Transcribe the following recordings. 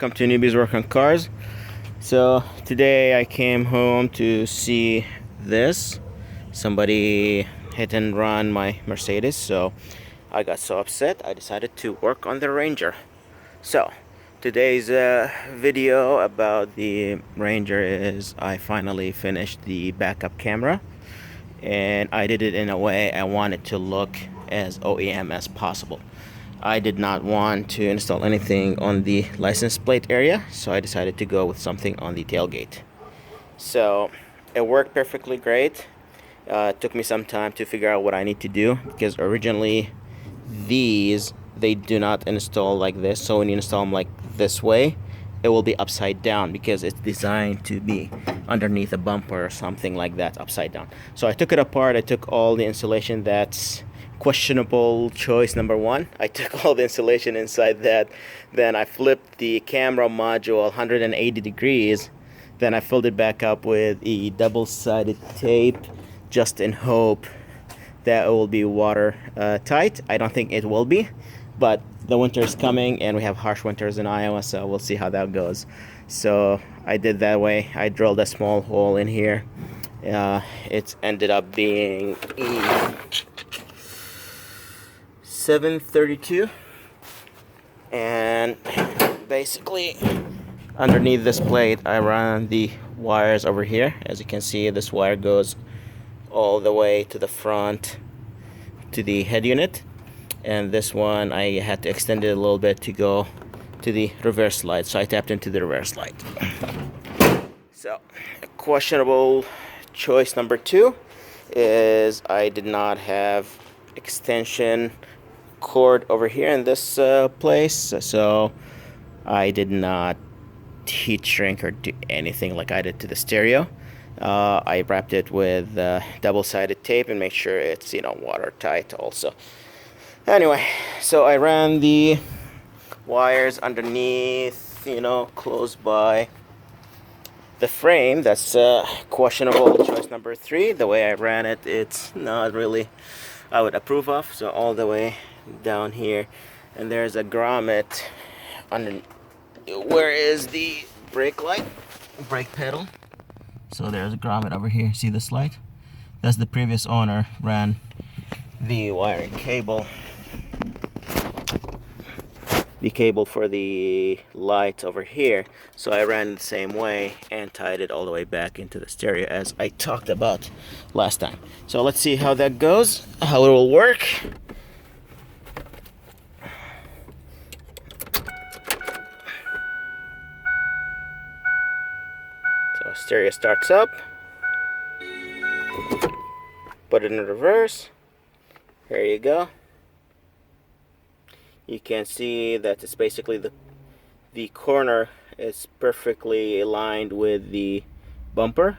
Welcome to Newbies Work on Cars. So today I came home to see this. Somebody hit and run my Mercedes, so I got so upset I decided to work on the Ranger. So today's video about the Ranger is I finally finished the backup camera, and I did it in a way I wanted to look as OEM as possible. I did not want to install anything on the license plate area, so I decided to go with something on the tailgate. So it worked perfectly great. It took me some time to figure out what I need to do, because originally they do not install like this. So when you install them like this way, it will be upside down because it's designed to be underneath a bumper or something like that, upside down. So I took it apart. I took all the insulation that's questionable choice number one. I took all the insulation inside that. Then I flipped the camera module 180 degrees. Then I filled it back up with a double-sided tape, just in hope that it will be water tight. I don't think it will be, but the winter is coming and we have harsh winters in Iowa, so we'll see how that goes. So I did that way. I drilled a small hole in here. It's ended up being 732, and basically underneath this plate I run the wires over here. As you can see, this wire goes all the way to the front to the head unit, and this one I had to extend it a little bit to go to the reverse light, so I tapped into the reverse light. So questionable choice number two is I did not have extension cord over here in this place, so I did not heat shrink or do anything like I did to the stereo. I wrapped it with double-sided tape and make sure it's watertight also. Anyway, so I ran the wires underneath, close by the frame. That's questionable choice number three. The way I ran it, it's not really I would approve of. So all the way down here, and there's a grommet under. Where is the brake light, brake pedal? So there's a grommet over here. See this light? That's the previous owner ran the wiring cable, the cable for the light over here. So I ran the same way and tied it all the way back into the stereo as I talked about last time. So let's see how that goes, how it will work. So stereo starts up, put it in reverse. There you go. You can see that it's basically the corner is perfectly aligned with the bumper.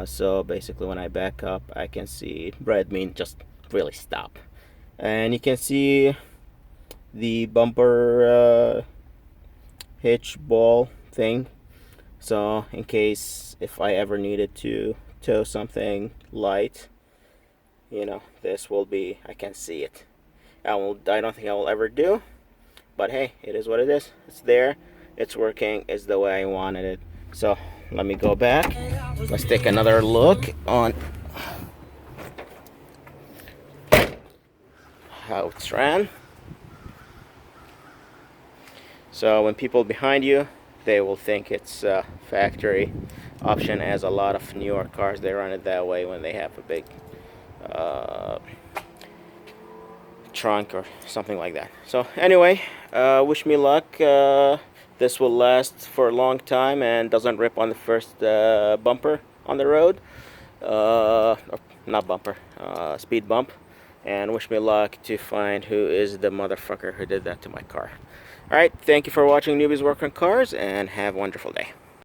So basically when I back up, I can see red mean just really stop. And you can see the bumper hitch ball thing. So in case if I ever needed to tow something light, this will be, I can see it. I don't think I will ever do, but hey, it is what it is. It's there, it's working, it's the way I wanted it. So let me go back. Let's take another look on how it's ran. So when people behind you, they will think it's a factory option, as a lot of newer cars, they run it that way when they have a big trunk or something like that. So anyway, wish me luck. This will last for a long time and doesn't rip on the first bumper on the road, not bumper, speed bump. And wish me luck to find who is the motherfucker who did that to my car. Alright, thank you for watching Newbies Work on Cars, and have a wonderful day.